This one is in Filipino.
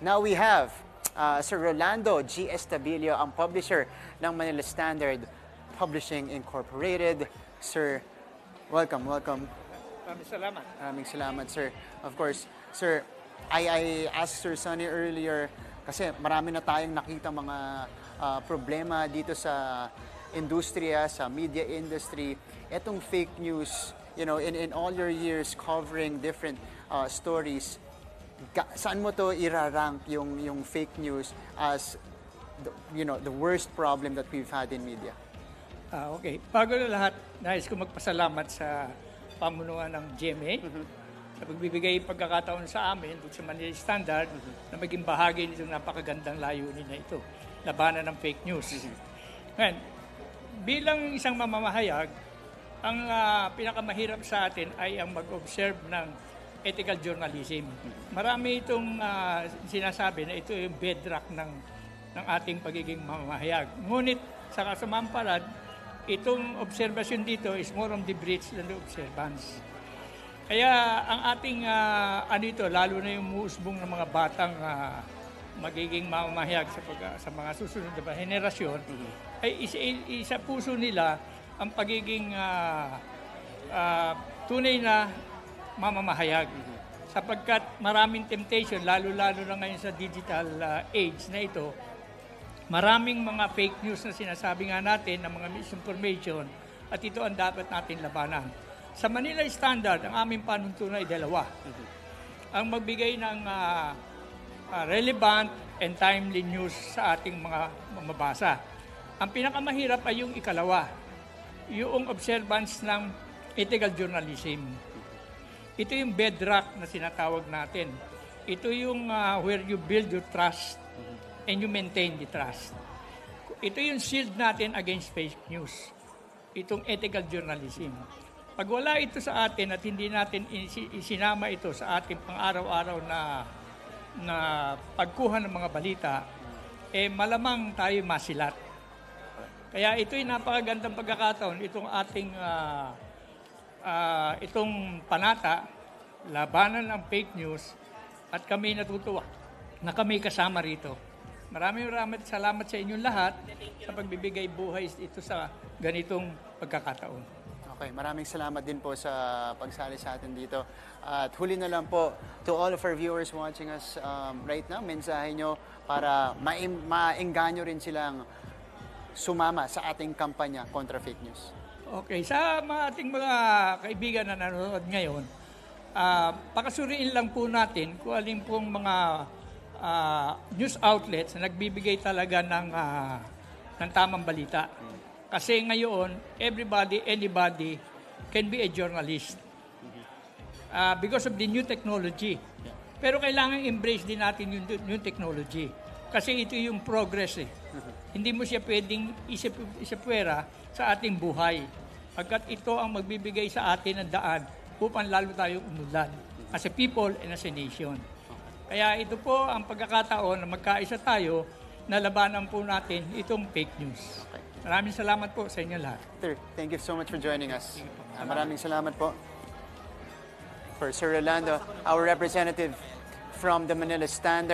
Now we have Sir Rolando G. Estabilio, ang publisher ng Manila Standard Publishing Incorporated. Sir, welcome. Maraming salamat. Maraming salamat, sir. Of course, sir, I asked Sir Sonny earlier kasi marami na tayong nakita mga problema dito sa industriya, sa media industry. Etong fake news, in all your years covering different stories, saan mo to irarank yung fake news as the worst problem that we've had in media? Okay. Bago na lahat, nais ko magpasalamat sa pamunuan ng GMA sa pagbibigay pagkakataon sa amin sa Manila Standard na maging bahagi nitong napakagandang layunin na ito, labanan ng fake news. Ngayon, bilang isang mamamahayag, ang pinakamahirap sa atin ay ang mag-observe ng ethical journalism. Marami itong sinasabi na ito yung bedrock ng ating pagiging mamamahayag. Ngunit sa kasamaang palad, itong observation dito is more on the breach than the observance. Kaya ang ating lalo na yung muusbong ng mga batang magiging mamamahayag sa mga susunod na henerasyon, ay isa puso nila ang pagiging tunay na mamamahayag. Sapagkat maraming temptation, lalo-lalo na ngayon sa digital age na ito, maraming mga fake news na sinasabi nga natin ng mga misinformation at ito ang dapat natin labanan. Sa Manila Standard, ang aming panuntunan ay dalawa. Ang magbigay ng relevant and timely news sa ating mga mabasa. Ang pinakamahirap ay yung ikalawa, yung observance ng ethical journalism. Ito yung bedrock na sinatawag natin. Ito yung where you build your trust and you maintain the trust. Ito yung shield natin against fake news. Itong ethical journalism. Pag wala ito sa atin at hindi natin isinama ito sa ating pang-araw-araw na pagkuha ng mga balita, malamang tayo masilat. Kaya ito'y napakagandang pagkakataon, itong ating itong panata, labanan ng fake news, at kami natutuwa na kami kasama rito. Maraming salamat sa inyong lahat sa pagbibigay buhay ito sa ganitong pagkakataon. Okay, maraming salamat din po sa pagsali sa atin dito. At huli na lang po, to all of our viewers watching us right now, mensahe nyo para maengganyo rin silang sumama sa ating kampanya kontra fake news. Okay, sa ating mga kaibigan na nanonood ngayon, pakasuriin lang po natin kung alin pong mga news outlets na nagbibigay talaga ng tamang balita. Kasi ngayon, anybody can be a journalist because of the new technology. Pero kailangan embrace din natin yung new technology. Kasi ito yung progress Hindi mo siya pwedeng isapwera sa ating buhay. Pagkat ito ang magbibigay sa atin ng daan upang lalo tayong umunlad as a people and as a nation. Kaya ito po ang pagkakataon na magkaisa tayo na labanan po natin itong fake news. Okay. Maraming salamat po sa inyo lahat. Sir, thank you so much for joining us. Maraming salamat po. For Sir Rolando, our representative from the Manila Standard.